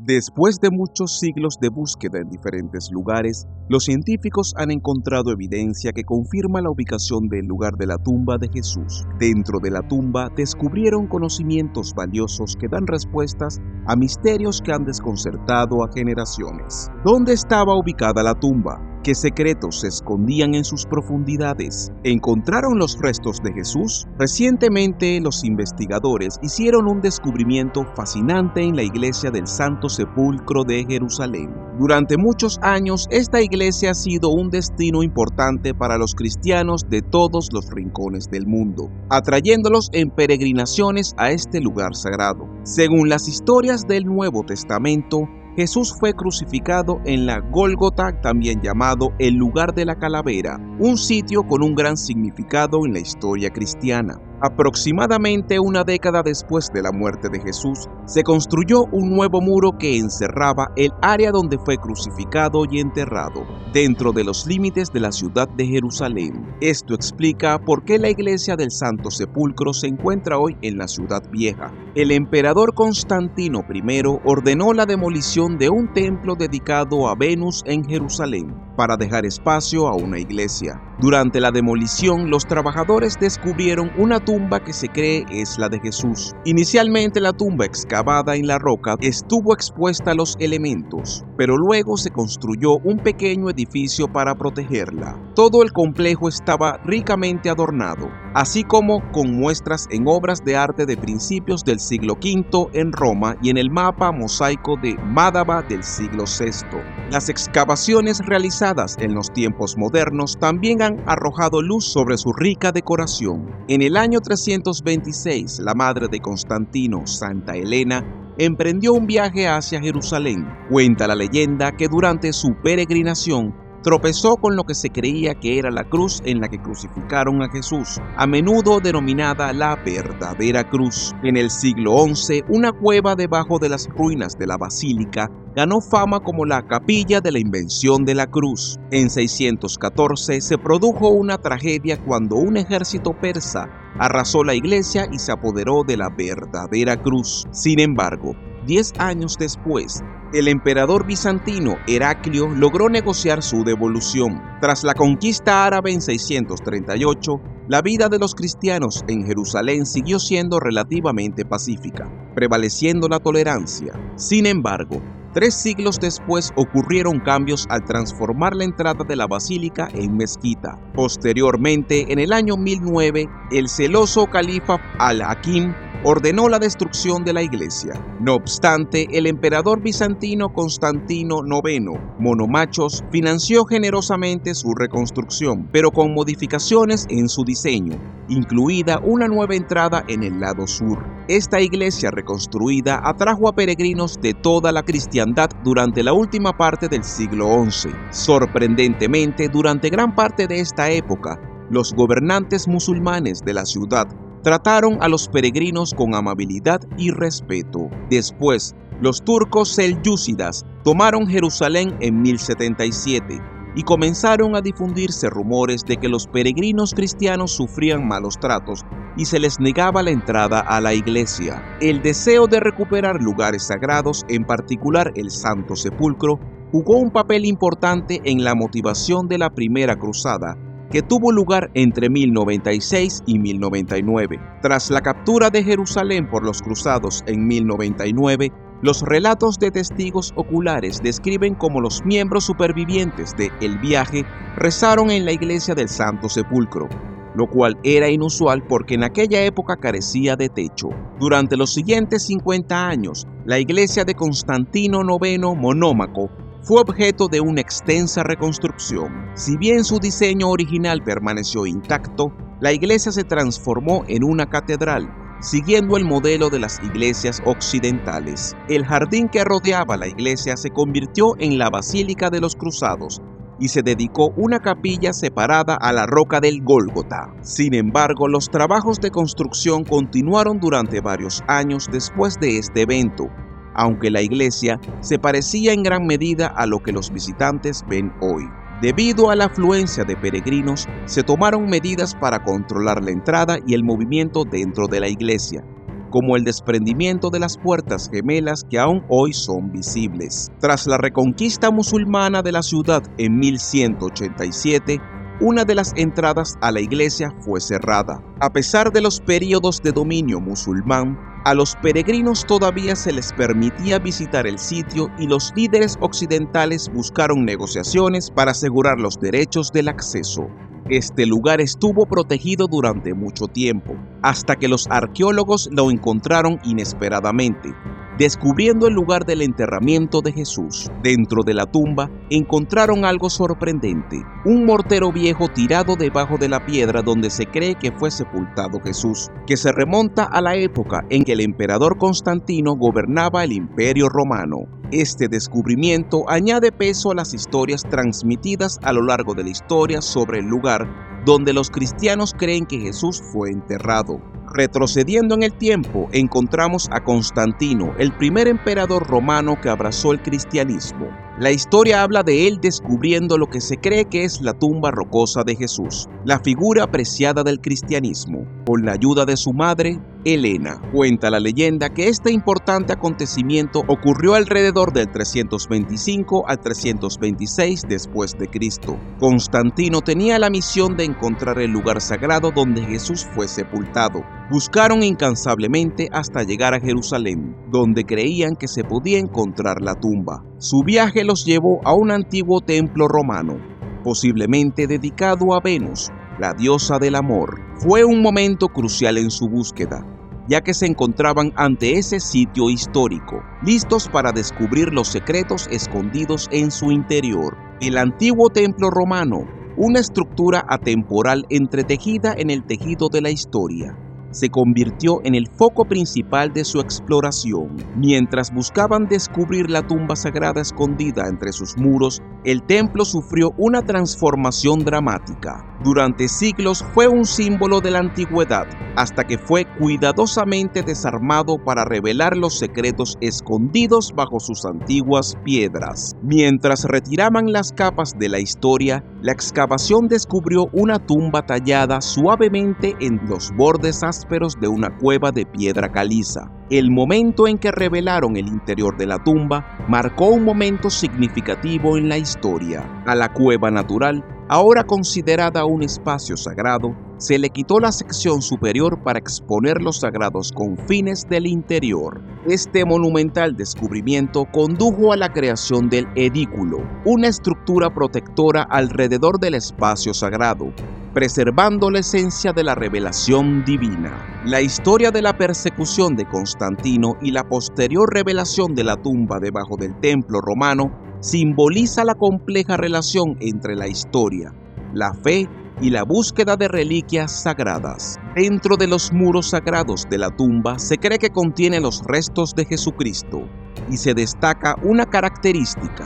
Después de muchos siglos de búsqueda en diferentes lugares, los científicos han encontrado evidencia que confirma la ubicación del lugar de la tumba de Jesús. Dentro de la tumba descubrieron conocimientos valiosos que dan respuestas a misterios que han desconcertado a generaciones. ¿Dónde estaba ubicada la tumba? ¿Qué secretos se escondían en sus profundidades? ¿Encontraron los restos de Jesús? Recientemente, los investigadores hicieron un descubrimiento fascinante en la iglesia del Santo Sepulcro de Jerusalén. Durante muchos años, esta iglesia ha sido un destino importante para los cristianos de todos los rincones del mundo, atrayéndolos en peregrinaciones a este lugar sagrado. Según las historias del Nuevo Testamento, Jesús fue crucificado en la Gólgota, también llamado el lugar de la calavera, un sitio con un gran significado en la historia cristiana. Aproximadamente una década después de la muerte de Jesús, se construyó un nuevo muro que encerraba el área donde fue crucificado y enterrado, dentro de los límites de la ciudad de Jerusalén. Esto explica por qué la iglesia del Santo Sepulcro se encuentra hoy en la ciudad vieja. El emperador Constantino I ordenó la demolición de un templo dedicado a Venus en Jerusalén, para dejar espacio a una iglesia. Durante la demolición, los trabajadores descubrieron una tumba que se cree es la de Jesús. Inicialmente, la tumba excavada en la roca estuvo expuesta a los elementos, pero luego se construyó un pequeño edificio para protegerla. Todo el complejo estaba ricamente adornado, así como con muestras en obras de arte de principios del siglo V en Roma y en el mapa mosaico de Mádaba del siglo VI. Las excavaciones realizadas en los tiempos modernos también han arrojado luz sobre su rica decoración. En el año 326, la madre de Constantino, Santa Elena, emprendió un viaje hacia Jerusalén. Cuenta la leyenda que durante su peregrinación tropezó con lo que se creía que era la cruz en la que crucificaron a Jesús, a menudo denominada la verdadera cruz. En el siglo XI, una cueva debajo de las ruinas de la basílica ganó fama como la capilla de la invención de la cruz. En 614 se produjo una tragedia cuando un ejército persa arrasó la iglesia y se apoderó de la verdadera cruz. Sin embargo, 10 años después, el emperador bizantino Heraclio logró negociar su devolución. Tras la conquista árabe en 638, la vida de los cristianos en Jerusalén siguió siendo relativamente pacífica, prevaleciendo la tolerancia. Sin embargo, 3 siglos después ocurrieron cambios al transformar la entrada de la basílica en mezquita. Posteriormente, en el año 1009, el celoso califa Al-Hakim ordenó la destrucción de la iglesia. No obstante, el emperador bizantino Constantino IX, Monomachos, financió generosamente su reconstrucción, pero con modificaciones en su diseño, incluida una nueva entrada en el lado sur. Esta iglesia reconstruida atrajo a peregrinos de toda la cristiandad durante la última parte del siglo XI. Sorprendentemente, durante gran parte de esta época, los gobernantes musulmanes de la ciudad trataron a los peregrinos con amabilidad y respeto. Después, los turcos selyúcidas tomaron Jerusalén en 1077 y comenzaron a difundirse rumores de que los peregrinos cristianos sufrían malos tratos y se les negaba la entrada a la iglesia. El deseo de recuperar lugares sagrados, en particular el Santo Sepulcro, jugó un papel importante en la motivación de la Primera Cruzada, que tuvo lugar entre 1096 y 1099. Tras la captura de Jerusalén por los cruzados en 1099, los relatos de testigos oculares describen cómo los miembros supervivientes de el viaje rezaron en la iglesia del Santo Sepulcro, lo cual era inusual porque en aquella época carecía de techo. Durante los siguientes 50 años, la iglesia de Constantino IX Monómaco fue objeto de una extensa reconstrucción. Si bien su diseño original permaneció intacto, la iglesia se transformó en una catedral, siguiendo el modelo de las iglesias occidentales. El jardín que rodeaba la iglesia se convirtió en la Basílica de los Cruzados y se dedicó una capilla separada a la roca del Gólgota. Sin embargo, los trabajos de construcción continuaron durante varios años después de este evento, aunque la iglesia se parecía en gran medida a lo que los visitantes ven hoy. Debido a la afluencia de peregrinos, se tomaron medidas para controlar la entrada y el movimiento dentro de la iglesia. como el desprendimiento de las puertas gemelas que aún hoy son visibles. Tras la reconquista musulmana de la ciudad en 1187, una de las entradas a la iglesia fue cerrada. A pesar de los periodos de dominio musulmán, a los peregrinos todavía se les permitía visitar el sitio y los líderes occidentales buscaron negociaciones para asegurar los derechos del acceso. Este lugar estuvo protegido durante mucho tiempo, hasta que los arqueólogos lo encontraron inesperadamente, descubriendo el lugar del enterramiento de Jesús. Dentro de la tumba encontraron algo sorprendente, un mortero viejo tirado debajo de la piedra donde se cree que fue sepultado Jesús, que se remonta a la época en que el emperador Constantino gobernaba el Imperio Romano. Este descubrimiento añade peso a las historias transmitidas a lo largo de la historia sobre el lugar donde los cristianos creen que Jesús fue enterrado. Retrocediendo en el tiempo, encontramos a Constantino, el primer emperador romano que abrazó el cristianismo. La historia habla de él descubriendo lo que se cree que es la tumba rocosa de Jesús, la figura apreciada del cristianismo, con la ayuda de su madre, Helena. Cuenta la leyenda que este importante acontecimiento ocurrió alrededor del 325 al 326 después de Cristo. Constantino tenía la misión de encontrar el lugar sagrado donde Jesús fue sepultado. Buscaron incansablemente hasta llegar a Jerusalén, donde creían que se podía encontrar la tumba. Su viaje los llevó a un antiguo templo romano, posiblemente dedicado a Venus, la diosa del amor. Fue un momento crucial en su búsqueda, ya que se encontraban ante ese sitio histórico, listos para descubrir los secretos escondidos en su interior. El antiguo templo romano, una estructura atemporal entretejida en el tejido de la historia, se convirtió en el foco principal de su exploración. Mientras buscaban descubrir la tumba sagrada escondida entre sus muros, el templo sufrió una transformación dramática. Durante siglos fue un símbolo de la antigüedad, hasta que fue cuidadosamente desarmado para revelar los secretos escondidos bajo sus antiguas piedras. Mientras retiraban las capas de la historia, la excavación descubrió una tumba tallada suavemente en los bordes ásperos de una cueva de piedra caliza. El momento en que revelaron el interior de la tumba marcó un momento significativo en la historia. A la cueva natural, ahora considerada un espacio sagrado, se le quitó la sección superior para exponer los sagrados confines del interior. Este monumental descubrimiento condujo a la creación del edículo, una estructura protectora alrededor del espacio sagrado, preservando la esencia de la revelación divina. La historia de la persecución de Constantino y la posterior revelación de la tumba debajo del templo romano simboliza la compleja relación entre la historia, la fe y la búsqueda de reliquias sagradas. Dentro de los muros sagrados de la tumba se cree que contiene los restos de Jesucristo y se destaca una característica: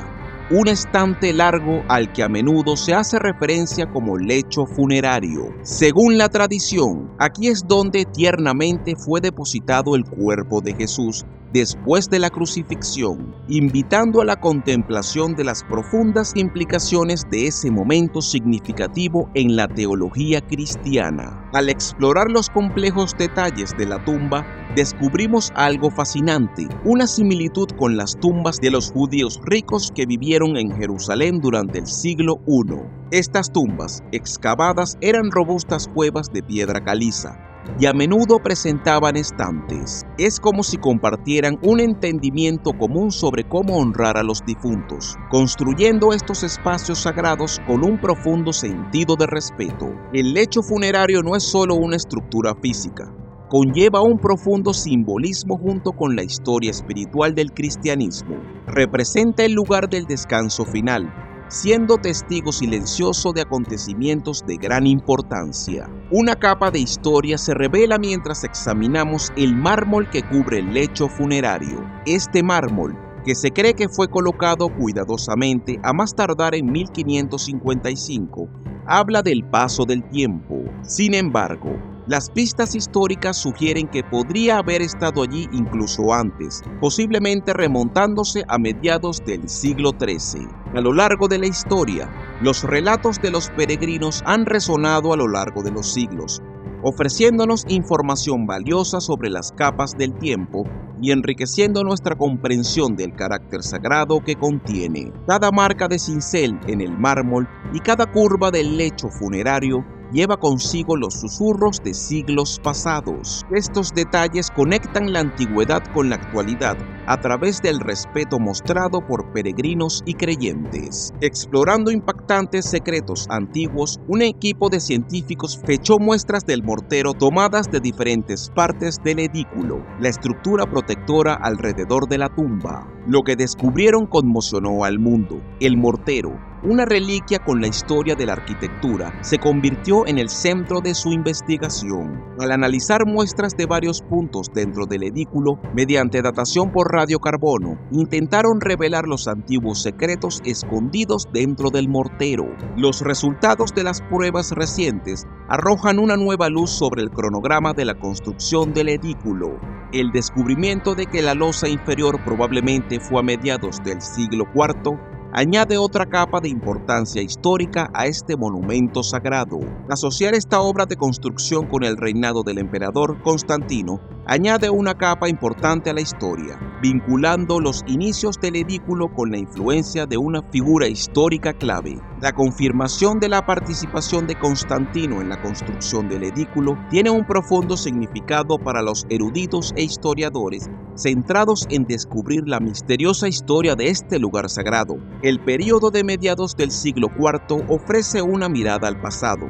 un estante largo al que a menudo se hace referencia como lecho funerario. Según la tradición, aquí es donde tiernamente fue depositado el cuerpo de Jesús después de la crucifixión, invitando a la contemplación de las profundas implicaciones de ese momento significativo en la teología cristiana. Al explorar los complejos detalles de la tumba, descubrimos algo fascinante, una similitud con las tumbas de los judíos ricos que vivieron en Jerusalén durante el siglo I. Estas tumbas, excavadas, eran robustas cuevas de piedra caliza y a menudo presentaban estantes. Es como si compartieran un entendimiento común sobre cómo honrar a los difuntos, construyendo estos espacios sagrados con un profundo sentido de respeto. El lecho funerario no es solo una estructura física, conlleva un profundo simbolismo junto con la historia espiritual del cristianismo. Representa el lugar del descanso final, siendo testigo silencioso de acontecimientos de gran importancia. Una capa de historia se revela mientras examinamos el mármol que cubre el lecho funerario. Este mármol, que se cree que fue colocado cuidadosamente a más tardar en 1555, habla del paso del tiempo. Sin embargo, las pistas históricas sugieren que podría haber estado allí incluso antes, posiblemente remontándose a mediados del siglo XIII. A lo largo de la historia, los relatos de los peregrinos han resonado a lo largo de los siglos, ofreciéndonos información valiosa sobre las capas del tiempo y enriqueciendo nuestra comprensión del carácter sagrado que contiene. Cada marca de cincel en el mármol y cada curva del lecho funerario lleva consigo los susurros de siglos pasados. Estos detalles conectan la antigüedad con la actualidad a través del respeto mostrado por peregrinos y creyentes. Explorando impactantes secretos antiguos, un equipo de científicos fechó muestras del mortero tomadas de diferentes partes del edículo, la estructura protectora alrededor de la tumba. Lo que descubrieron conmocionó al mundo. El mortero, una reliquia con la historia de la arquitectura, se convirtió en el centro de su investigación. Al analizar muestras de varios puntos dentro del edículo, mediante datación por radiocarbono, intentaron revelar los antiguos secretos escondidos dentro del mortero. Los resultados de las pruebas recientes arrojan una nueva luz sobre el cronograma de la construcción del edículo. El descubrimiento de que la losa inferior probablemente fue a mediados del siglo IV añade otra capa de importancia histórica a este monumento sagrado. Asociar esta obra de construcción con el reinado del emperador Constantino añade una capa importante a la historia, vinculando los inicios del edículo con la influencia de una figura histórica clave. La confirmación de la participación de Constantino en la construcción del edículo tiene un profundo significado para los eruditos e historiadores centrados en descubrir la misteriosa historia de este lugar sagrado. El período de mediados del siglo IV ofrece una mirada al pasado,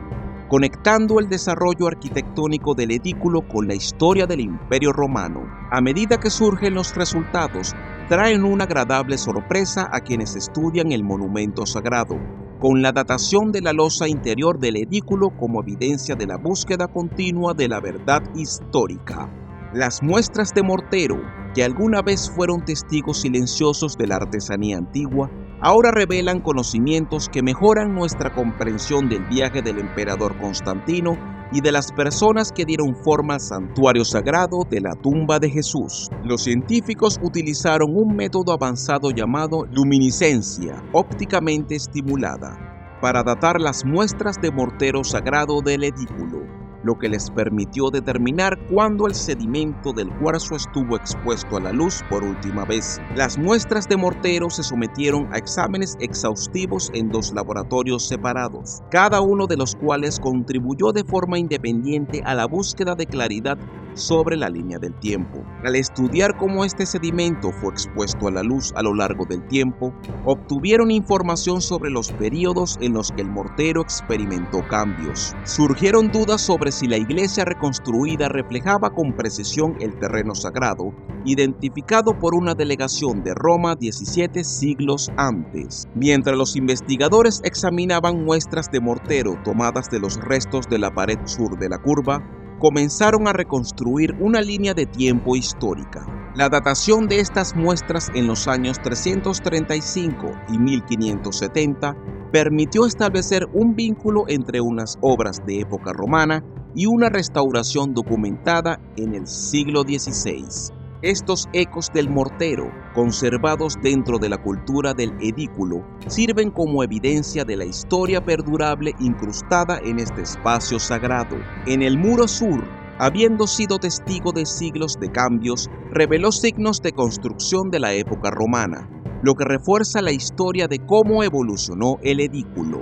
conectando el desarrollo arquitectónico del edículo con la historia del Imperio Romano. A medida que surgen los resultados, traen una agradable sorpresa a quienes estudian el monumento sagrado, con la datación de la losa interior del edículo como evidencia de la búsqueda continua de la verdad histórica. Las muestras de mortero, que alguna vez fueron testigos silenciosos de la artesanía antigua, ahora revelan conocimientos que mejoran nuestra comprensión del viaje del emperador Constantino y de las personas que dieron forma al santuario sagrado de la tumba de Jesús. Los científicos utilizaron un método avanzado llamado luminiscencia ópticamente estimulada para datar las muestras de mortero sagrado del edículo, lo que les permitió determinar cuándo el sedimento del cuarzo estuvo expuesto a la luz por última vez. Las muestras de mortero se sometieron a exámenes exhaustivos en 2 laboratorios separados, cada uno de los cuales contribuyó de forma independiente a la búsqueda de claridad sobre la línea del tiempo. Al estudiar cómo este sedimento fue expuesto a la luz a lo largo del tiempo, obtuvieron información sobre los períodos en los que el mortero experimentó cambios. Surgieron dudas sobre si la iglesia reconstruida reflejaba con precisión el terreno sagrado, identificado por una delegación de Roma 17 siglos antes. Mientras los investigadores examinaban muestras de mortero tomadas de los restos de la pared sur de la curva, comenzaron a reconstruir una línea de tiempo histórica. La datación de estas muestras en los años 335 y 1570 permitió establecer un vínculo entre unas obras de época romana y una restauración documentada en el siglo XVI. Estos ecos del mortero, conservados dentro de la cultura del edículo, sirven como evidencia de la historia perdurable incrustada en este espacio sagrado. En el muro sur, habiendo sido testigo de siglos de cambios, reveló signos de construcción de la época romana, lo que refuerza la historia de cómo evolucionó el edículo.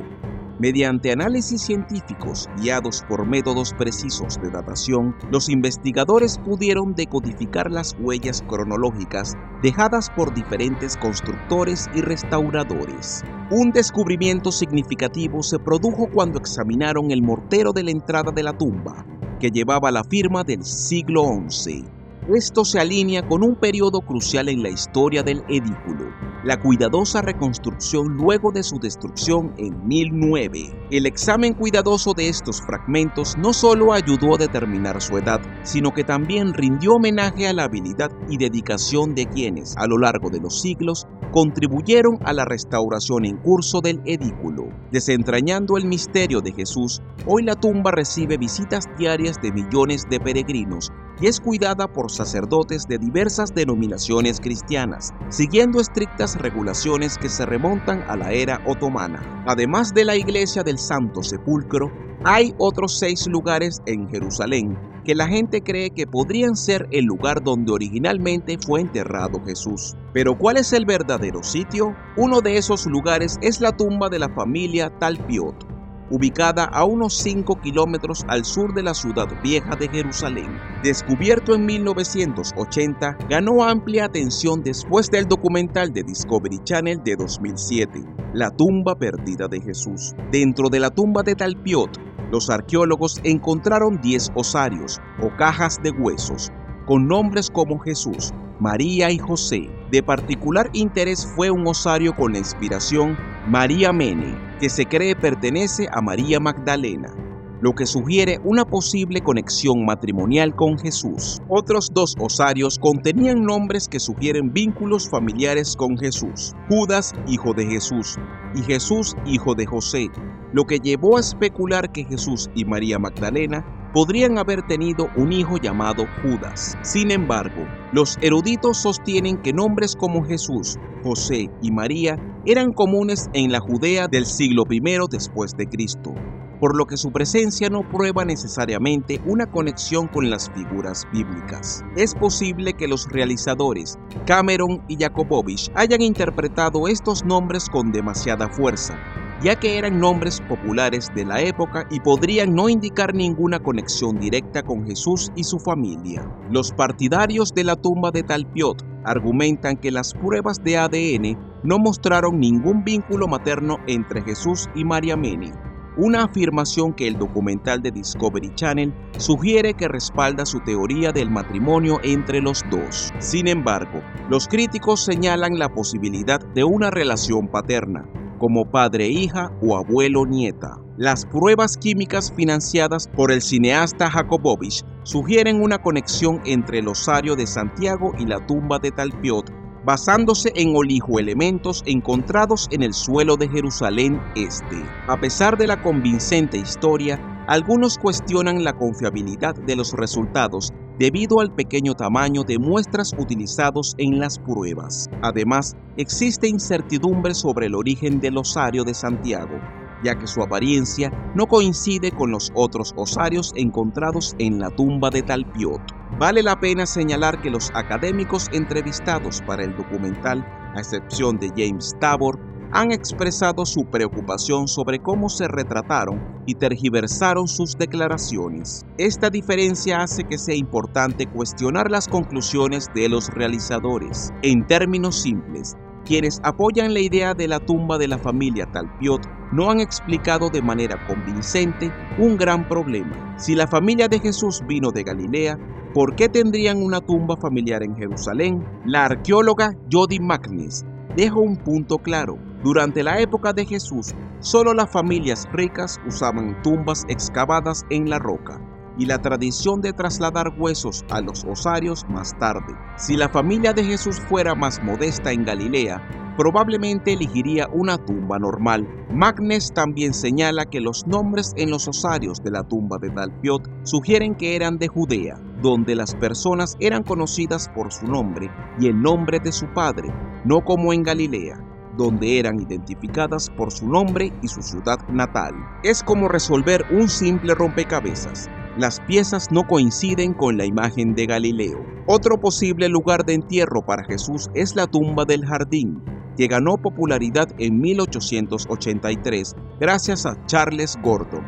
Mediante análisis científicos guiados por métodos precisos de datación, los investigadores pudieron decodificar las huellas cronológicas dejadas por diferentes constructores y restauradores. Un descubrimiento significativo se produjo cuando examinaron el mortero de la entrada de la tumba, que llevaba la firma del siglo XI. Esto se alinea con un periodo crucial en la historia del edículo, la cuidadosa reconstrucción luego de su destrucción en 1009. El examen cuidadoso de estos fragmentos no solo ayudó a determinar su edad, sino que también rindió homenaje a la habilidad y dedicación de quienes, a lo largo de los siglos, contribuyeron a la restauración en curso del edículo. Desentrañando el misterio de Jesús, hoy la tumba recibe visitas diarias de millones de peregrinos y es cuidada por sacerdotes de diversas denominaciones cristianas, siguiendo estrictas regulaciones que se remontan a la era otomana. Además de la iglesia del Santo Sepulcro, Hay otros 6 lugares en Jerusalén que la gente cree que podrían ser el lugar donde originalmente fue enterrado Jesús. Pero ¿cuál es el verdadero sitio? Uno de esos lugares es la tumba de la familia Talpiot, ubicada a unos 5 kilómetros al sur de la ciudad vieja de Jerusalén. Descubierto en 1980, ganó amplia atención después del documental de Discovery Channel de 2007, La tumba perdida de Jesús. Dentro de la tumba de Talpiot, los arqueólogos encontraron 10 osarios o cajas de huesos, con nombres como Jesús, María y José. De particular interés fue un osario con la inspiración María Mene, que se cree pertenece a María Magdalena, lo que sugiere una posible conexión matrimonial con Jesús. Otros 2 osarios contenían nombres que sugieren vínculos familiares con Jesús: Judas, hijo de Jesús, y Jesús, hijo de José, lo que llevó a especular que Jesús y María Magdalena podrían haber tenido un hijo llamado Judas. Sin embargo, los eruditos sostienen que nombres como Jesús, José y María eran comunes en la Judea del siglo I después de Cristo, por lo que su presencia no prueba necesariamente una conexión con las figuras bíblicas. Es posible que los realizadores Cameron y Jacobowitz hayan interpretado estos nombres con demasiada fuerza, ya que eran nombres populares de la época y podrían no indicar ninguna conexión directa con Jesús y su familia. Los partidarios de la tumba de Talpiot argumentan que las pruebas de ADN no mostraron ningún vínculo materno entre Jesús y María Mene, una afirmación que el documental de Discovery Channel sugiere que respalda su teoría del matrimonio entre los dos. Sin embargo, los críticos señalan la posibilidad de una relación paterna, como padre-hija o abuelo-nieta. Las pruebas químicas financiadas por el cineasta Jacobowitz sugieren una conexión entre el osario de Santiago y la tumba de Talpiot, basándose en oligoelementos encontrados en el suelo de Jerusalén Este. A pesar de la convincente historia, algunos cuestionan la confiabilidad de los resultados debido al pequeño tamaño de muestras utilizados en las pruebas. Además, existe incertidumbre sobre el origen del osario de Santiago, ya que su apariencia no coincide con los otros osarios encontrados en la tumba de Talpiot. Vale la pena señalar que los académicos entrevistados para el documental, a excepción de James Tabor, han expresado su preocupación sobre cómo se retrataron y tergiversaron sus declaraciones. Esta diferencia hace que sea importante cuestionar las conclusiones de los realizadores. En términos simples, quienes apoyan la idea de la tumba de la familia Talpiot no han explicado de manera convincente un gran problema. Si la familia de Jesús vino de Galilea, ¿por qué tendrían una tumba familiar en Jerusalén? La arqueóloga Jody Magness deja un punto claro. Durante la época de Jesús, solo las familias ricas usaban tumbas excavadas en la roca, y la tradición de trasladar huesos a los osarios más tarde. Si la familia de Jesús fuera más modesta en Galilea, probablemente elegiría una tumba normal. Magness también señala que los nombres en los osarios de la tumba de Talpiot sugieren que eran de Judea, donde las personas eran conocidas por su nombre y el nombre de su padre, no como en Galilea, donde eran identificadas por su nombre y su ciudad natal. Es como resolver un simple rompecabezas. Las piezas no coinciden con la imagen de Galileo. Otro posible lugar de entierro para Jesús es la tumba del jardín, que ganó popularidad en 1883 gracias a Charles Gordon,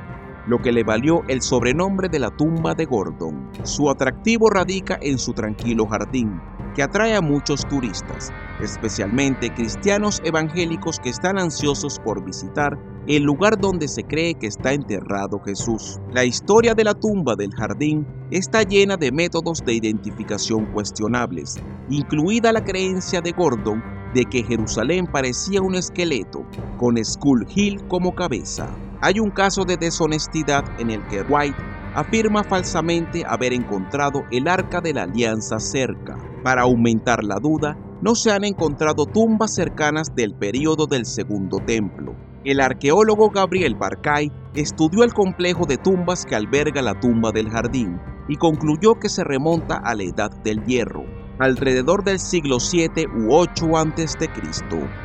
lo que le valió el sobrenombre de la tumba de Gordon. Su atractivo radica en su tranquilo jardín, que atrae a muchos turistas, especialmente cristianos evangélicos que están ansiosos por visitar el lugar donde se cree que está enterrado Jesús. La historia de la tumba del jardín está llena de métodos de identificación cuestionables, incluida la creencia de Gordon de que Jerusalén parecía un esqueleto, con Skull Hill como cabeza. Hay un caso de deshonestidad en el que White afirma falsamente haber encontrado el Arca de la Alianza cerca. Para aumentar la duda, no se han encontrado tumbas cercanas del período del Segundo Templo. El arqueólogo Gabriel Barkay estudió el complejo de tumbas que alberga la tumba del jardín y concluyó que se remonta a la Edad del Hierro, alrededor del siglo VII u VIII a.C.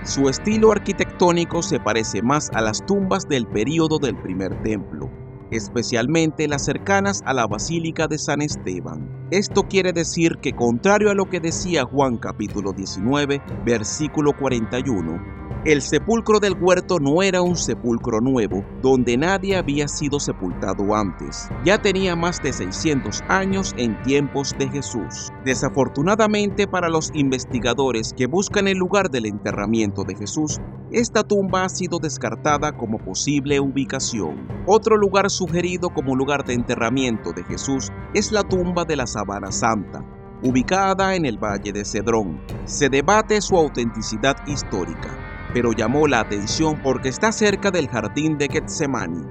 Su estilo arquitectónico se parece más a las tumbas del período del Primer Templo, especialmente las cercanas a la Basílica de San Esteban. Esto quiere decir que, contrario a lo que decía Juan capítulo 19, versículo 41, el sepulcro del huerto no era un sepulcro nuevo, donde nadie había sido sepultado antes. Ya tenía más de 600 años en tiempos de Jesús. Desafortunadamente para los investigadores que buscan el lugar del enterramiento de Jesús, esta tumba ha sido descartada como posible ubicación. Otro lugar sugerido como lugar de enterramiento de Jesús es la tumba de la Sabana Santa, ubicada en el Valle de Cedrón. Se debate su autenticidad histórica, pero llamó la atención porque está cerca del jardín de Getsemaní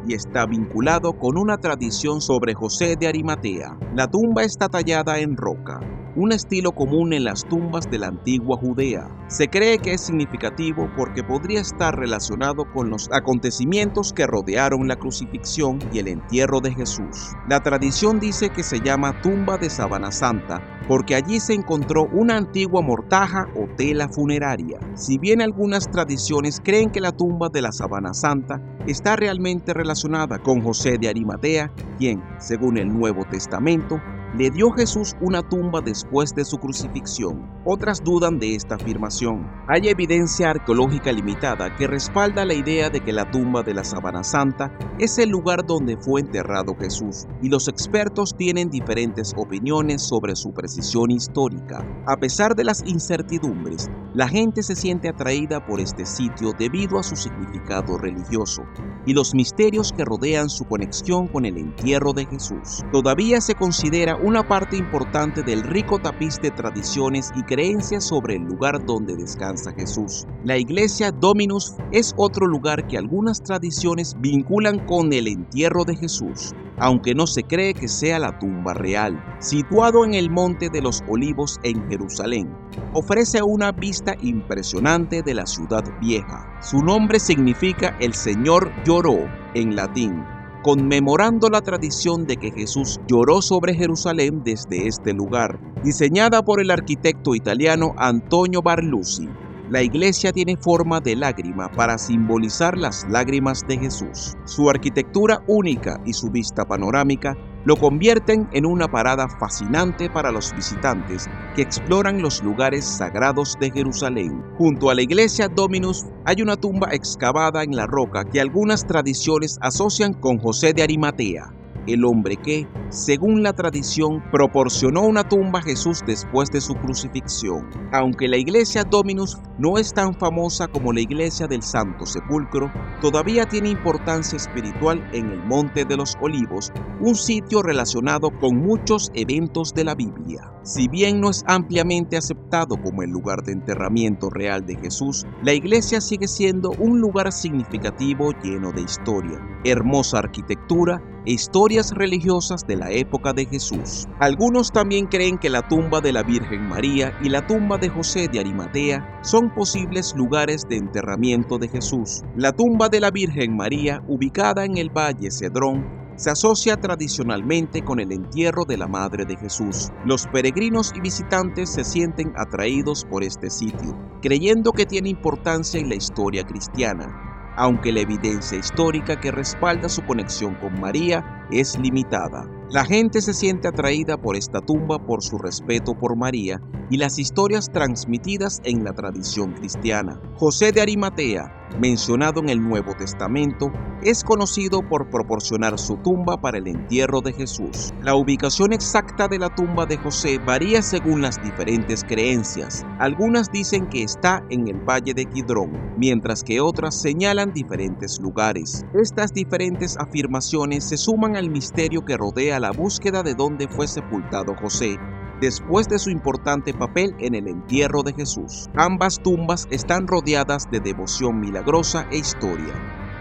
y está vinculado con una tradición sobre José de Arimatea. La tumba está tallada en roca, un estilo común en las tumbas de la antigua Judea. Se cree que es significativo porque podría estar relacionado con los acontecimientos que rodearon la crucifixión y el entierro de Jesús. La tradición dice que se llama tumba de Sabana Santa porque allí se encontró una antigua mortaja o tela funeraria. Si bien algunas tradiciones creen que la tumba de la Sabana Santa está realmente relacionada con José de Arimatea, quien, según el Nuevo Testamento, le dio Jesús una tumba después de su crucifixión. Otras dudan de esta afirmación. Hay evidencia arqueológica limitada que respalda la idea de que la tumba de la Sabana Santa es el lugar donde fue enterrado Jesús, y los expertos tienen diferentes opiniones sobre su precisión histórica. A pesar de las incertidumbres, la gente se siente atraída por este sitio debido a su significado religioso y los misterios que rodean su conexión con el entierro de Jesús. Todavía se considera una parte importante del rico tapiz de tradiciones y creencias sobre el lugar donde descansa Jesús. La iglesia Dominus es otro lugar que algunas tradiciones vinculan con el entierro de Jesús, aunque no se cree que sea la tumba real. Situado en el Monte de los Olivos en Jerusalén, ofrece una vista impresionante de la ciudad vieja. Su nombre significa "el Señor lloró" en latín, conmemorando la tradición de que Jesús lloró sobre Jerusalén desde este lugar, diseñada por el arquitecto italiano Antonio Barluzzi. La iglesia tiene forma de lágrima para simbolizar las lágrimas de Jesús. Su arquitectura única y su vista panorámica lo convierten en una parada fascinante para los visitantes que exploran los lugares sagrados de Jerusalén. Junto a la iglesia Dominus hay una tumba excavada en la roca que algunas tradiciones asocian con José de Arimatea, el hombre que, según la tradición, proporcionó una tumba a Jesús después de su crucifixión. Aunque la iglesia Dominus no es tan famosa como la iglesia del Santo Sepulcro, todavía tiene importancia espiritual en el Monte de los Olivos, un sitio relacionado con muchos eventos de la Biblia. Si bien no es ampliamente aceptado como el lugar de enterramiento real de Jesús, la iglesia sigue siendo un lugar significativo lleno de historia, hermosa arquitectura e historias religiosas de la época de Jesús. Algunos también creen que la tumba de la Virgen María y la tumba de José de Arimatea son posibles lugares de enterramiento de Jesús. La tumba de la Virgen María, ubicada en el Valle Cedrón, se asocia tradicionalmente con el entierro de la Madre de Jesús. Los peregrinos y visitantes se sienten atraídos por este sitio, creyendo que tiene importancia en la historia cristiana, aunque la evidencia histórica que respalda su conexión con María es limitada. La gente se siente atraída por esta tumba por su respeto por María y las historias transmitidas en la tradición cristiana. José de Arimatea, mencionado en el Nuevo Testamento, es conocido por proporcionar su tumba para el entierro de Jesús. La ubicación exacta de la tumba de José varía según las diferentes creencias. Algunas dicen que está en el Valle de Kidrón, mientras que otras señalan diferentes lugares. Estas diferentes afirmaciones se suman al misterio que rodea la búsqueda de dónde fue sepultado José después de su importante papel en el entierro de Jesús. Ambas tumbas están rodeadas de devoción milagrosa e historia,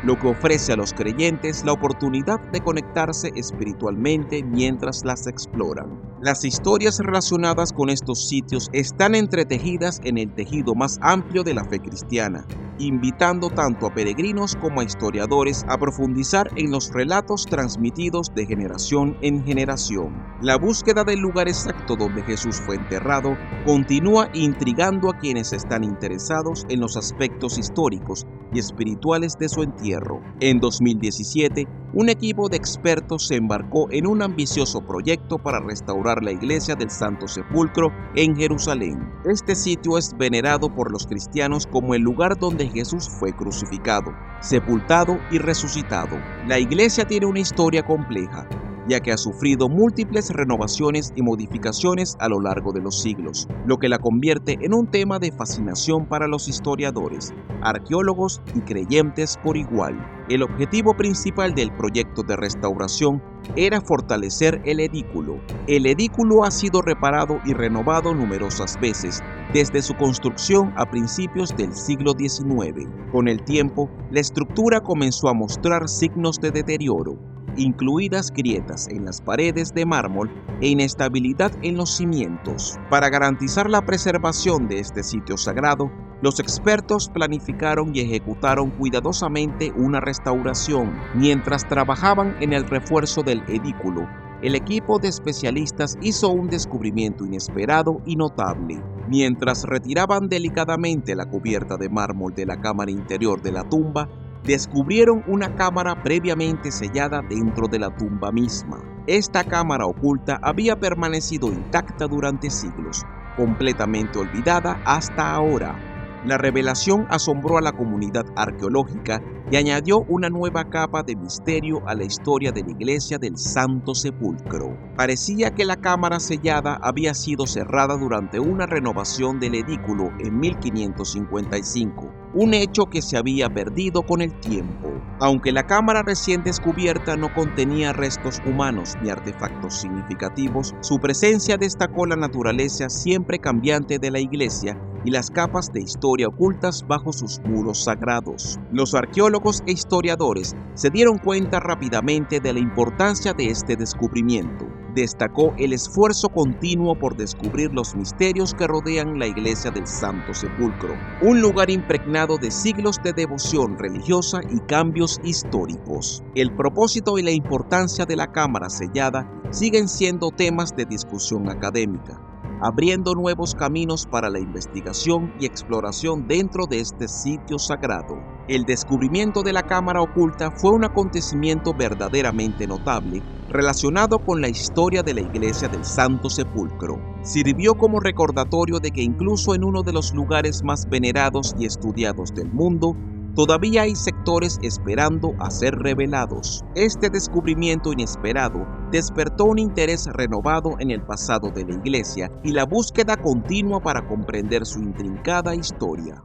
lo que ofrece a los creyentes la oportunidad de conectarse espiritualmente mientras las exploran. Las historias relacionadas con estos sitios están entretejidas en el tejido más amplio de la fe cristiana, invitando tanto a peregrinos como a historiadores a profundizar en los relatos transmitidos de generación en generación. La búsqueda del lugar exacto donde Jesús fue enterrado continúa intrigando a quienes están interesados en los aspectos históricos y espirituales de su entierro. En 2017, un equipo de expertos se embarcó en un ambicioso proyecto para restaurar la iglesia del Santo Sepulcro en Jerusalén. Este sitio es venerado por los cristianos como el lugar donde Jesús fue crucificado, sepultado y resucitado. La iglesia tiene una historia compleja, ya que ha sufrido múltiples renovaciones y modificaciones a lo largo de los siglos, lo que la convierte en un tema de fascinación para los historiadores, arqueólogos y creyentes por igual. El objetivo principal del proyecto de restauración era fortalecer el edículo. El edículo ha sido reparado y renovado numerosas veces, desde su construcción a principios del siglo XIX. Con el tiempo, la estructura comenzó a mostrar signos de deterioro, incluidas grietas en las paredes de mármol e inestabilidad en los cimientos. Para garantizar la preservación de este sitio sagrado, los expertos planificaron y ejecutaron cuidadosamente una restauración. Mientras trabajaban en el refuerzo del edículo, el equipo de especialistas hizo un descubrimiento inesperado y notable. Mientras retiraban delicadamente la cubierta de mármol de la cámara interior de la tumba, descubrieron una cámara previamente sellada dentro de la tumba misma. Esta cámara oculta había permanecido intacta durante siglos, completamente olvidada hasta ahora. La revelación asombró a la comunidad arqueológica y añadió una nueva capa de misterio a la historia de la iglesia del Santo Sepulcro. Parecía que la cámara sellada había sido cerrada durante una renovación del edículo en 1555, un hecho que se había perdido con el tiempo. Aunque la cámara recién descubierta no contenía restos humanos ni artefactos significativos, su presencia destacó la naturaleza siempre cambiante de la iglesia y las capas de historia ocultas bajo sus muros sagrados. Los arqueólogos e historiadores se dieron cuenta rápidamente de la importancia de este descubrimiento. Destacó el esfuerzo continuo por descubrir los misterios que rodean la iglesia del Santo Sepulcro, un lugar impregnado de siglos de devoción religiosa y cambios históricos. El propósito y la importancia de la cámara sellada siguen siendo temas de discusión académica, abriendo nuevos caminos para la investigación y exploración dentro de este sitio sagrado. El descubrimiento de la cámara oculta fue un acontecimiento verdaderamente notable relacionado con la historia de la iglesia del Santo Sepulcro. Sirvió como recordatorio de que incluso en uno de los lugares más venerados y estudiados del mundo, todavía hay sectores esperando a ser revelados. Este descubrimiento inesperado despertó un interés renovado en el pasado de la iglesia y la búsqueda continua para comprender su intrincada historia.